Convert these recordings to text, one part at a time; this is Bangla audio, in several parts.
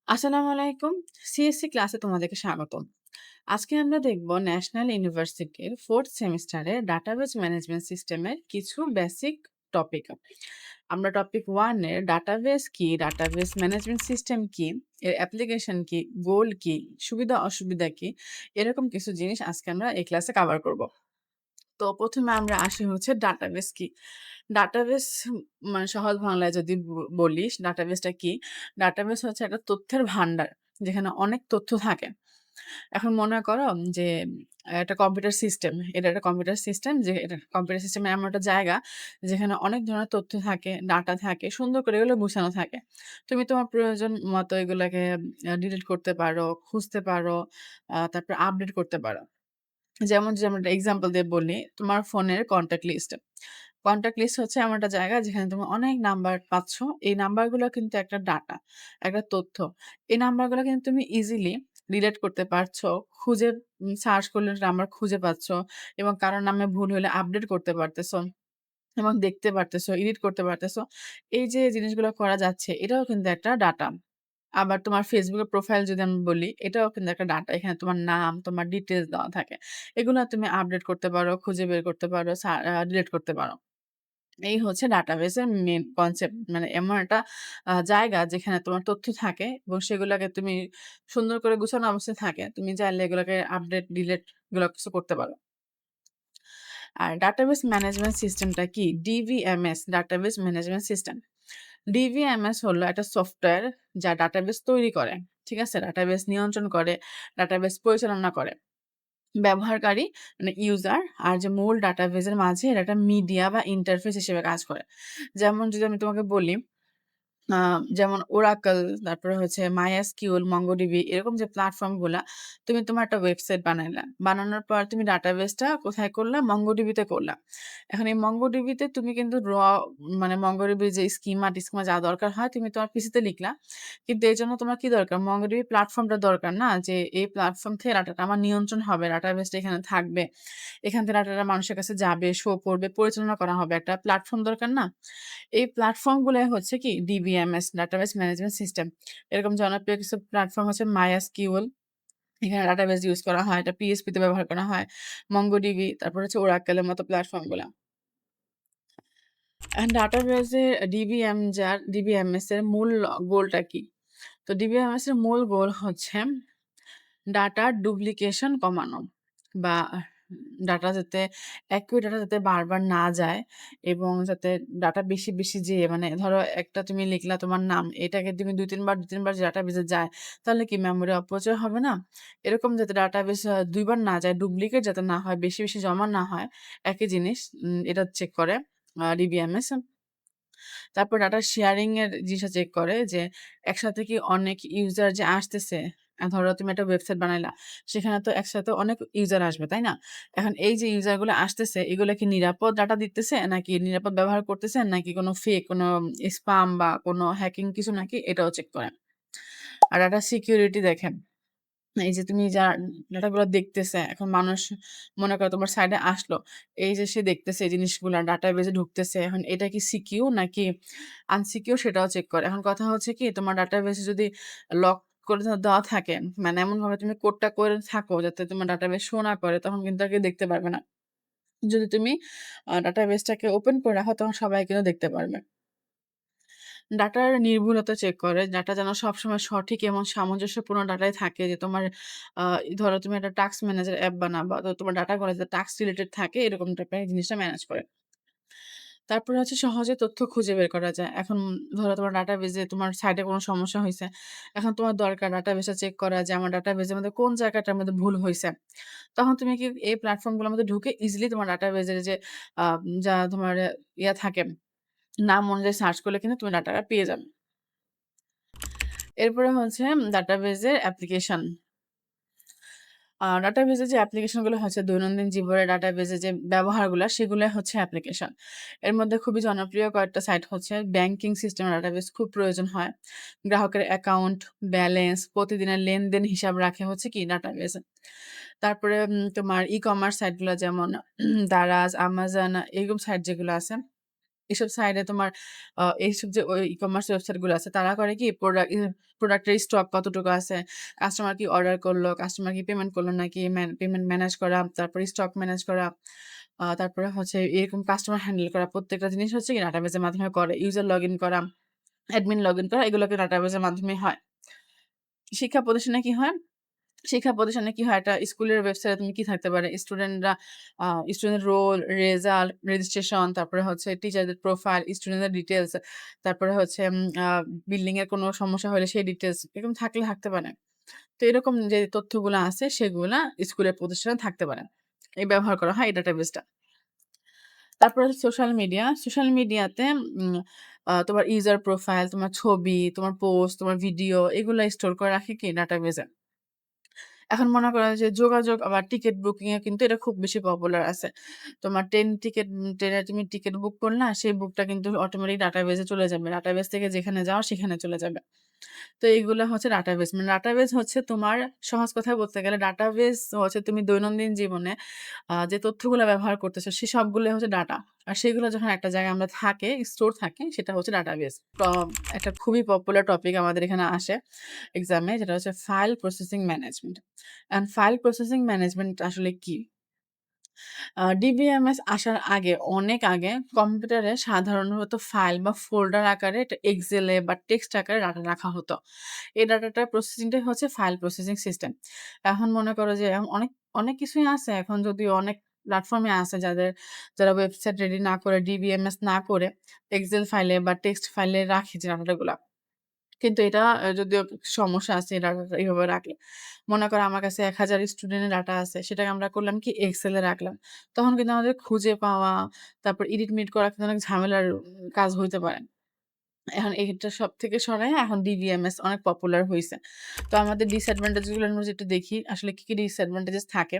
আসসালামু আলাইকুম। সিএসসি ক্লাসে তোমাদেরকে স্বাগতম। আজকে আমরা দেখব ন্যাশনাল ইউনিভার্সিটির 4th সেমিস্টারের ডাটাবেস ম্যানেজমেন্ট সিস্টেমের কিছু বেসিক টপিক। আমরা টপিক 1 এর ডাটাবেস কি, ডাটাবেস ম্যানেজমেন্ট সিস্টেম কি, এর অ্যাপ্লিকেশন কি, গোল কি, সুবিধা অসুবিধা কি, এরকম কিছু জিনিস আজকে আমরা এই ক্লাসে কভার করব। তো ১ম এ আমরা আসি হচ্ছে ডাটাবেস কি? ডাটাবেস মানে সহজ বাংলায় যদি বলি ডাটাবেসটা কি? ডাটাবেস হচ্ছে একটা তথ্যের ভান্ডার যেখানে অনেক তথ্য থাকে। এখন মনে করো যে একটা কম্পিউটার সিস্টেম, এটা একটা কম্পিউটার সিস্টেম যে এটা কম্পিউটার সিস্টেম এমন একটা জায়গা যেখানে অনেক ধরনের তথ্য থাকে, ডাটা থাকে, সুন্দর করে এগুলো গুছানো থাকে। তুমি তোমার প্রয়োজন মতো এগুলাকে ডিলিট করতে পারো, খুঁজতে পারো, তারপরে আপডেট করতে পারো। যেমন একটা এক্সাম্পল দিয়ে বলি, তোমার ফোনের কনট্যাক্ট লিস্ট। কনট্যাক্ট লিস্ট হচ্ছে এমন একটা জায়গা যেখানে তুমি অনেক নাম্বার পাচ্ছ। এই নাম্বারগুলো কিন্তু একটা ডাটা, একটা তথ্য। এই নাম্বারগুলো কিন্তু তুমি ইজিলি ডিলিট করতে পারছো। খুঁজে সার্চ করলে নাম্বার খুঁজে পাচ্ছ এবং কারো নামে ভুল হলে আপডেট করতে পারতেছো এবং দেখতে পারতেছো, এডিট করতে পারতেছো। এই যে জিনিসগুলো করা যাচ্ছে এটাও কিন্তু একটা ডাটা। আবার তোমার Facebook এর প্রোফাইল যদি আমি বলি, এটাও কিন্তু একটা ডাটা। এখানে তোমার নাম, তোমার ডিটেইলস দেওয়া থাকে। এগুলা তুমি আপডেট করতে পারো, খুঁজে বের করতে পারো, ডিলিট করতে পারো। এই হচ্ছে ডাটাবেসের মেইন কনসেপ্ট। মানে এমন একটা জায়গা যেখানে তোমার তথ্য থাকে এবং সেগুলাকে তুমি সুন্দর করে গুছানো অবস্থায় থাকে। তুমি চাইলে এগুলাকে আপডেট, ডিলিট এগুলো কিছু করতে পারো। আর ডাটাবেস ম্যানেজমেন্ট সিস্টেমটা কি? DBMS, database management system. DBMS হলো একটা সফটওয়্যার যা ডাটাবেস তৈরি করে। ঠিক আছে? ডাটাবেস নিয়ন্ত্রণ করে, ডাটাবেস পরিচালনা করে। ব্যবহারকারী মানে ইউজার আর যে মূল ডাটাবেসের মাঝে এরা একটা মিডিয়া বা ইন্টারফেস হিসেবে কাজ করে। যেমন যদি আমি তোমাকে বলি আ যেমন Oracle, তারপরে হচ্ছে MySQL, MongoDB এরকম যে প্ল্যাটফর্ম গুলা, তুমি তোমার একটা ওয়েবসাইট বানাইলা। বানানোর পর তুমি ডাটাবেসটা কোথায় করলা? MongoDB তে করলা। এখন এই MongoDB তে তুমি কিন্তু মানে MongoDB র যে স্কিমা-টিস্কিমা যা দরকার হয় তুমি তোমার পিসিতে লিখলা। কিন্তু এজন্য তোমার কি দরকার? MongoDB প্ল্যাটফর্মটা দরকার না? যে এই প্ল্যাটফর্ম থেকে ডাটাটা আমার নিয়ন্ত্রণ হবে, ডাটাবেসটা এখানে থাকবে। এখান থেকে ডাটাটা মানুষের কাছে যাবে, শো করবে, পরিচালনা করা হবে। একটা প্ল্যাটফর্ম দরকার না? এই প্ল্যাটফর্ম গুলাই হচ্ছে কি ডিবিএমএস, ডাটাবেস ম্যানেজমেন্ট সিস্টেম। এরকম জনপ্রিয় কিছু প্ল্যাটফর্ম হচ্ছে MySQL, এখানে ডাটাবেস ইউজ করা হয়। এটা PHP তে ব্যবহার করা হয়। MongoDB, তারপর হচ্ছে Oracle এর মতো প্ল্যাটফর্ম গুলা। ডাটাবেসে ডিবিএমএস এর মূল গোলটা কি? তো ডিবিএমএস এর মূল গোল হচ্ছে ডাটার ডুপ্লিকেশন কমানো বা ডাটা যাতে একই ডাটা যাতে বারবার না যায় এবং যাতে ডাটা বেশি যেয়ে মানে ধরো একটা তুমি লিখলা তোমার নাম, এটাকে তুমি ২-৩ বার ডাটাবেসে যায়, তাহলে কি মেমোরি অপচয় হবে না? এরকম যাতে ডাটাবেস ২ বার না যায়, ডুপ্লিকেট যাতে না হয়, বেশি জমা না হয়, একই জিনিস এটা চেক করে ডিবিএমএস। তারপর ডাটা শেয়ারিং এর জিনিসটা চেক করে যে একসাথে কি অনেক ইউজার যে আসতেছে, ধরো তুমি একটা ওয়েবসাইট বানাইলা। সেখানে তো একসাথে অনেক ইউজার আসবে, তাই না? এখন এই যে ইউজার গুলো আসতেছে এগুলা কি নিরাপদ ডাটা দিতেছে নাকি নিরাপদ ব্যবহার করতেছে নাকি কোনো ফেক কোনো স্পাম বা কোনো হ্যাকিং কিছু নাকি এটাও চেক করে। আর ডাটা সিকিউরিটি দেখেন। এই যে তুমি যা ডাটাগুলো দেখতেছে, এখন মানুষ মনে করো তোমার সাইডে আসলো। এই যে সে দেখতেছে এই জিনিসগুলা ডাটাবেজে ঢুকতেছে। এখন এটা কি সিকিউর নাকি আনসিকিউর সেটাও চেক করে। এখন কথা হচ্ছে কি তোমার ডাটাবেসে যদি লক করে দেওয়া থাকে, মানে এমনভাবে তুমি কোডটা করে থাকো যাতে তোমার ডাটাবেস শো না করে তখন কিন্তু আর কেউ দেখতে পারবে না। যদি তুমি ডাটাবেসটাকে ওপেন করে রাখো তখন সবাই কিন্তু দেখতে পারবে। ডাটার নির্ভুলতা চেক করে। ডাটা যেন সবসময় সঠিক এবং সামঞ্জস্যপূর্ণ ডাটাই থাকে যে তোমার আ ধরো তুমি একটা টাস্ক ম্যানেজার অ্যাপ বানাবা। তো তোমার ডাটাগুলো যাতে টাস্ক রিলেটেড থাকে এরকম টাইপের জিনিসটা ম্যানেজ করে। তারপরে হচ্ছে সহজে তথ্য খুঁজে বের করা যায়। এখন ধরো তোমার ডাটাবেজে তোমার সাইটে কোনো সমস্যা হইছে। এখন তোমার দরকার ডাটাবেসটা চেক করা যে আমার ডাটাবেজের মধ্যে কোন জায়গাটার মধ্যে ভুল হইছে। তখন তুমি কি এই প্ল্যাটফর্ম গুলোর মধ্যে ঢুকে ইজিলি তোমার ডাটাবেজের যে আ যা তোমার ইয়া থাকে নাম অনুযায়ী সার্চ করলে কিন্তু তুমি ডাটাটা পেয়ে যাবে। এরপরে হচ্ছে ডাটাবেজের অ্যাপ্লিকেশন। ডাটাবেজের যে অ্যাপ্লিকেশন গুলো হচ্ছে দৈনন্দিন জীবনে ডাটাবেজের যে ব্যবহারগুলা সেগুলাই হচ্ছে অ্যাপ্লিকেশন। এর মধ্যে খুবই জনপ্রিয় কয়েকটা সাইট হচ্ছে ব্যাংকিং সিস্টেম ডাটাবেস খুব প্রয়োজন হয়। গ্রাহকের অ্যাকাউন্ট, ব্যালেন্স, প্রতিদিনের লেনদেন হিসাব রাখে হচ্ছে কি ডাটাবেজে। তারপরে তোমার ই-কমার্স সাইট গুলা যেমন দারাজ, আমাজন এরকম সাইট যেগুলো আছে এসব সাইডে তোমার এইসব যে ওই ই-কমার্স ওয়েবসাইট গুলো আছে তারা করে কি প্রোডাক্টের স্টক কতটুকু আছে, কাস্টমার কি অর্ডার করলো, কাস্টমার কি পেমেন্ট করলো নাকি পেমেন্ট ম্যানেজ করা, তারপরে স্টক ম্যানেজ করা, তারপরে হচ্ছে এরকম কাস্টমার হ্যান্ডেল করা প্রত্যেকটা জিনিস হচ্ছে কি ডাটাবেসের মাধ্যমে করে। ইউজার লগইন করা, অ্যাডমিন লগইন করা এগুলোকে ডাটাবেসের মাধ্যমে হয়। শিক্ষা প্রতিষ্ঠানে কি হয়? শিক্ষা প্রতিষ্ঠানে কি হয়? একটা স্কুলের ওয়েবসাইটে তুমি কি থাকতে পারে? স্টুডেন্টরা আ স্টুডেন্ট রোল, রেজাল্ট, রেজিস্ট্রেশন, তারপরে হচ্ছে টিচারদের প্রোফাইল, স্টুডেন্টদের ডিটেইলস, তারপরে হচ্ছে বিল্ডিং এর কোনো সমস্যা হলে সেই ডিটেইলস এরকম থাকলে থাকতে পারে। তো এরকম যে তথ্যগুলা আছে সেগুলা স্কুলের প্রতিষ্ঠানে থাকতে পারে। এই ব্যবহার করা হয় এই ডাটাবেসটা। তারপরে হচ্ছে সোশ্যাল মিডিয়া। সোশ্যাল মিডিয়াতে উম তোমার ইউজার প্রোফাইল, তোমার ছবি, তোমার পোস্ট, তোমার ভিডিও এগুলা স্টোর করে রাখে কি ডাটাবেসে। এখন মনে করো যে যোগাযোগ আবার টিকেট বুকিং এ কিন্তু এটা খুব বেশি পপুলার আছে। তোমার ট্রেনের তুমি টিকেট বুক করলা, সেই বুকটা কিন্তু অটোমেটিক ডাটাবেসে চলে যাবে। ডাটাবেস থেকে যেখানে যাওয়া সেখানে চলে যাবে। তো এইগুলা হচ্ছে ডাটাবেস। মানে ডাটাবেস হচ্ছে তোমার সহজ কথায় বলতে গেলে ডাটাবেস হচ্ছে তুমি দৈনন্দিন জীবনে যে তথ্যগুলা ব্যবহার করতেছো সে সবগুলাই হচ্ছে ডাটা। আর সেগুলো যখন একটা জায়গায় আমরা থাকে, স্টোর থাকে সেটা হচ্ছে ডাটাবেস। একটা খুবই পপুলার টপিক আমাদের এখানে আসে এক্সামে যেটা হচ্ছে file processing management. And file processing management আসলে কি? ডিবিএমএস আসার আগে, অনেক আগে কম্পিউটারে সাধারণত ফাইল বা ফোল্ডার আকারে এটা এক্সেলে বা টেক্সট আকারে ডাটা রাখা হতো। এই ডাটাটার প্রসেসিংটাই হচ্ছে ফাইল প্রসেসিং সিস্টেম। এখন মনে করো যে অনেক, অনেক কিছুই আছে এখন যদিও অনেক প্ল্যাটফর্মে আছে যারা ওয়েবসাইট রেডি না করে ডিবিএমএস না করে এক্সেল ফাইলে বা টেক্সট ফাইলে রাখে যে ডাটাগুলা। কিন্তু এটা যদিও সমস্যা আছে এই ডাটাটা এভাবে রাখলে। মনে করো আমার কাছে ১,০০০ স্টুডেন্টের ডাটা আছে। সেটাকে আমরা করলাম কি এক্সেল এ রাখলাম। তখন কিন্তু আমাদের খুঁজে পাওয়া, তারপর এডিট-মিডিট করা কিন্তু অনেক ঝামেলার কাজ হইতে পারে। এখন এইটা সবথেকে সরাইয়া এখন ডিবিএমএস অনেক পপুলার হইছে। তো আমাদের ডিসঅ্যাডভান্টেজ গুলো আমরা যেটা দেখি আসলে কি ডিসঅ্যাডভান্টেজেস থাকে?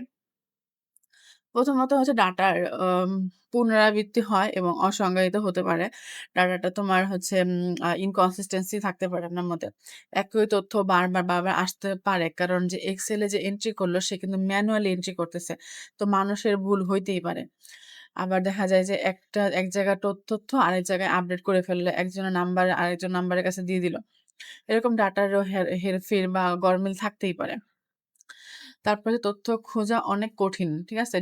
প্রথমত হচ্ছে ডাটার পুনরাবৃত্তি হয় এবং অসংজ্ঞায়িত হতে পারে। ডাটাটা তোমার হচ্ছে inconsistency থাকতে পারে আপনার মধ্যে। একই তথ্য বারবার আসতে পারে। কারণ যে Excel এ যে এন্ট্রি করলো সে কিন্তু ম্যানুয়ালি এন্ট্রি করতেছে। তো মানুষের ভুল হইতেই পারে। আবার দেখা যায় যে এক জায়গায় তথ্য আরেক জায়গায় আপডেট করে ফেললো। একজনের নাম্বার আরেকজন নাম্বারের কাছে দিয়ে দিল। এরকম ডাটারও হেরফের বা গরমিল থাকতেই পারে। তারপরে তথ্য খোঁজা অনেক কঠিন। ঠিক আছে?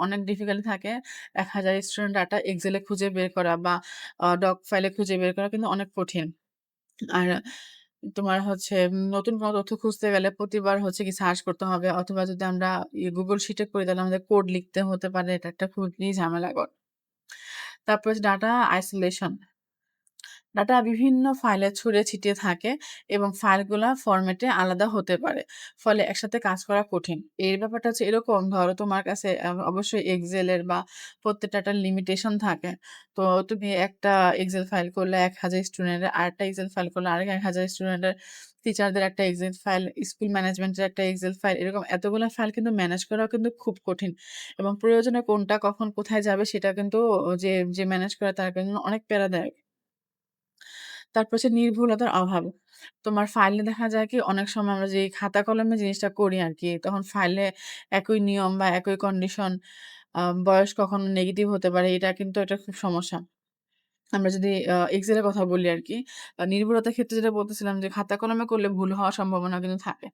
অনেক ডিফিকাল্টি থাকে। ১,০০০ স্টুডেন্ট ডাটা এক্সেল এ খুঁজে বের করা বা ডক ফাইলে খুঁজে বের করা কিন্তু অনেক কঠিন। আর তোমার হচ্ছে নতুন কোনো তথ্য খুঁজতে গেলে প্রতিবার হচ্ছে কি সার্চ করতে হবে অথবা যদি আমরা Google শিটে করি তাহলে আমাদের কোড লিখতে হতে পারে। এটা একটা খুবই ঝামেলাকর। তারপর হচ্ছে ডাটা আইসোলেশন। ডাটা বিভিন্ন ফাইলে ছড়িয়ে ছিটিয়ে থাকে এবং ফাইলগুলা ফরম্যাটে আলাদা হতে পারে। ফলে একসাথে কাজ করা কঠিন। এর ব্যাপারটা হচ্ছে এরকম ধরো তোমার কাছে অবশ্যই এক্সেল এর বা প্রত্যেকটা একটা লিমিটেশন থাকে। তো তুমি একটা এক্সেল ফাইল করলে ১,০০০ স্টুডেন্টের, আরেকটা এক্সেল ফাইল করলে আরেক ১,০০০ স্টুডেন্টের, টিচারদের একটা এক্সেল ফাইল, স্কুল ম্যানেজমেন্টের একটা এক্সেল ফাইল, এরকম এতগুলা ফাইল কিন্তু ম্যানেজ করাও কিন্তু খুব কঠিন। এবং প্রয়োজনে কোনটা কখন কোথায় যাবে সেটা কিন্তু যে ম্যানেজ করে তার কিন্তু অনেক প্যারাদায়ক। তারপর হচ্ছে নির্ভুলতার অভাব। তোমার ফাইলে দেখা যায় কি অনেক সময় আমরা যে খাতা কলমে জিনিসটা করি আরকি, তখন ফাইলে একই নিয়ম বা একই কন্ডিশন বয়স কখনো নেগেটিভ হতে পারে। এটা কিন্তু একটা খুব সমস্যা। আমরা যদি এক্সেল এর কথা বলি আরকি, নির্ভুলতার ক্ষেত্রে যেটা বলতেছিলাম যে খাতা কলমে করলে ভুল হওয়ার সম্ভাবনা কিন্তু থাকে।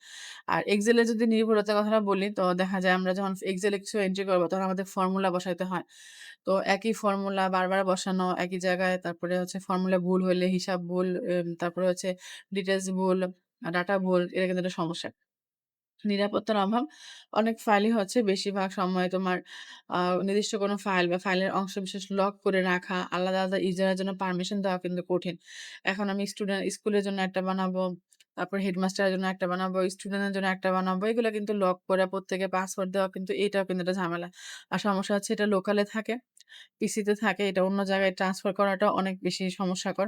আর এক্সেলে যদি নির্ভুলতার কথাটা বলি তো দেখা যায় আমরা যখন এক্সেলে কিছু এন্ট্রি করব তখন আমাদের ফর্মুলা বসাইতে হয়। তো একই ফর্মুলা বারবার বসানো একই জায়গায়, তারপরে হচ্ছে ফর্মুলা ভুল হইলে হিসাব ভুল, তারপরে হচ্ছে ডিটেইলস ভুল, ডাটা ভুল, এটা কিন্তু একটা সমস্যা। নিরাপত্তার অভাব। অনেক ফাইলই হচ্ছে বেশিরভাগ সময় তোমার আ নির্দিষ্ট কোনো ফাইল বা ফাইলের অংশবিশেষ লক করে রাখা, আলাদা ইউজারের জন্য পারমিশন দেওয়া কিন্তু কঠিন। এখন আমি স্কুলের জন্য একটা বানাবো, তারপর হেডমাস্টারের জন্য একটা বানাবো, স্টুডেন্টের জন্য একটা বানাবো। এগুলা কিন্তু লক করে প্রত্যেকে পাসওয়ার্ড দেওয়া কিন্তু এটাও কিন্তু একটা ঝামেলা। আর সমস্যা হচ্ছে এটা লোকালে থাকে, পিসিতে থাকে। এটা অন্য জায়গায় ট্রান্সফার করাটাও অনেক বেশি সমস্যাকর।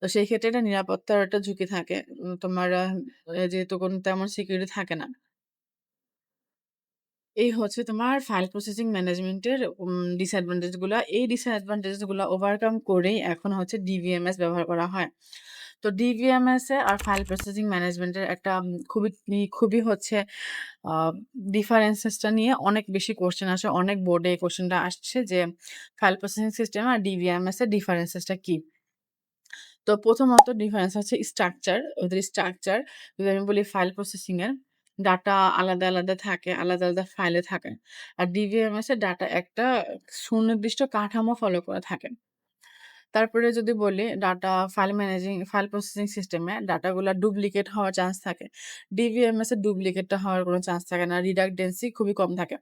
তো সেই ক্ষেত্রে এটা নিরাপত্তার একটা ঝুঁকি থাকে। তোমার যেহেতু তেমন সিকিউরিটি থাকে না। এই হচ্ছে তোমার ফাইল প্রসেসিং ম্যানেজমেন্টের ডিসঅ্যাডভান্টেজ গুলা। এই ডিসঅ্যাডভান্টেজ গুলা ওভারকাম করেই এখন হচ্ছে ডিবিএমএস ব্যবহার করা হয়। তো ডিভিএমএস এ আর ফাইল প্রসেসিং ম্যানেজমেন্টের একটা খুবই হচ্ছে আ ডিফারেন্সেসটা নিয়ে অনেক বেশি কোয়েশ্চেন আসে। অনেক বোর্ডে এই কোয়েশ্চেনটা আসছে যে ফাইল প্রসেসিং সিস্টেম আর ডিভিএমএস এর ডিফারেন্সেসটা কি? তো প্রথমত ডিফারেন্স হচ্ছে স্ট্রাকচার। ওদের স্ট্রাকচার যদি আমি বলি ফাইল প্রসেসিং এর ডাটা আলাদা থাকে, আলাদা ফাইলে থাকে। আর ডিভিএমএস এর ডাটা একটা সুনির্দিষ্ট কাঠামো ফলো করে থাকে। তারপরে যদি বলি ফাইল প্রসেসিং সিস্টেমে ডাটাগুলা ডুপ্লিকেট হওয়ার চান্স থাকে। ডিভিএমএস এর ডুপ্লিকেটটা হওয়ার কোনো চান্স থাকে না। রিডান্ডেন্সি খুবই কম থাকে।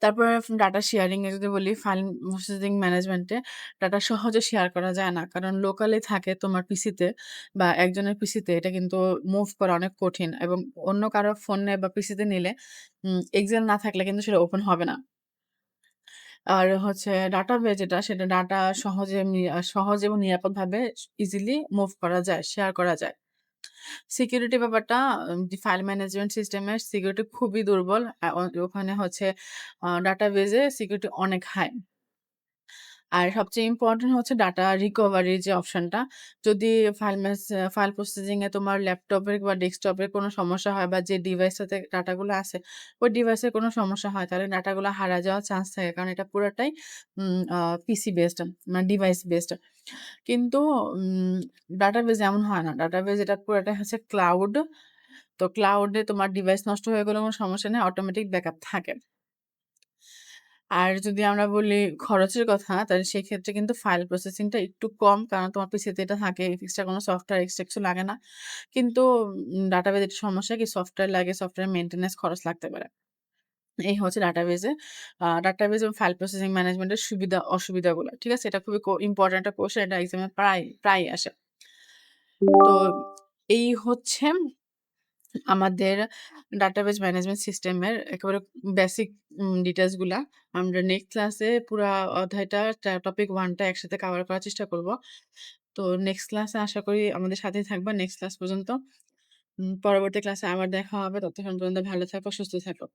তারপরে ডাটা শেয়ারিং এ যদি বলি ফাইল প্রসেসিং ম্যানেজমেন্টে ডাটা সহজে শেয়ার করা যায় না। কারণ লোকালি থাকে তোমার পিসিতে বা একজনের পিসিতে এটা কিন্তু মুভ করা অনেক কঠিন এবং অন্য কারো ফোনে বা পিসিতে নিলে এক্সেল না থাকলে কিন্তু সেটা ওপেন হবে না। আর হচ্ছে ডাটাবেজ যেটা সেটা ডাটা সহজ এবং নিরাপদভাবে ইজিলি মুভ করা যায়, শেয়ার করা যায়। সিকিউরিটি ব্যাপারটা ফাইল ম্যানেজমেন্ট সিস্টেমের সিকিউরিটি খুবই দুর্বল। ওখানে হচ্ছে ডাটাবেজে সিকিউরিটি অনেক হাই। আর সবচেয়ে ইম্পোর্টেন্ট হচ্ছে ডাটা রিকভারির যে অপশনটা। যদি ফাইল প্রসেসিং এ তোমার ল্যাপটপের বা ডেস্কটপের কোনো সমস্যা হয় বা যে ডিভাইসটাতে ডাটাগুলো আছে, ওই ডিভাইসের কোনো সমস্যা হয় তাহলে ডাটাগুলো হারায় যাওয়ার চান্স থাকে। কারণ এটা পুরাটাই উম আ পিসি বেসড মানে ডিভাইস বেসড। কিন্তু উম ডাটাবেজ এমন হয় না। ডাটাবেজ এটা পুরাটাই হচ্ছে ক্লাউড। তো ক্লাউডে তোমার ডিভাইস নষ্ট হয়ে গেলেও কোনো সমস্যা নেই, অটোমেটিক ব্যাকআপ থাকে। আর যদি আমরা বলি খরচের কথা, তাহলে সেক্ষেত্রে কিন্তু ফাইল প্রসেসিংটা একটু কম। কারণ তোমার পিসিতে এটা থাকে। এক্সট্রা কোনো সফটওয়্যার এক্সট্রা কিছু লাগে না। কিন্তু ডাটাবেজ একটু সমস্যা কি সফটওয়্যার লাগে, সফটওয়্যার মেইনটেন্যান্স খরচ লাগতে পারে। এই হচ্ছে ডাটাবেজ এবং ফাইল প্রসেসিং ম্যানেজমেন্টের অসুবিধাগুলো। ঠিক আছে? এটা খুবই ইম্পোর্টেন্ট একটা কোয়েশ্চেন। এটা এক্সামে প্রায়ই আসে। তো এই হচ্ছে আমাদের ডাটাবেজ ম্যানেজমেন্ট সিস্টেমের একেবারে বেসিক ডিটেইলস গুলা। আমরা নেক্সট ক্লাসে পুরা অধ্যায়টা টপিক 1 টা একসাথে কভার করার চেষ্টা করব। তো নেক্সট ক্লাসে আশা করি আমাদের সাথেই থাকবা। নেক্সট ক্লাস পর্যন্ত। পরবর্তী ক্লাসে আবার দেখা হবে। ততক্ষণ পর্যন্ত ভালো থাকো, সুস্থ থাকো।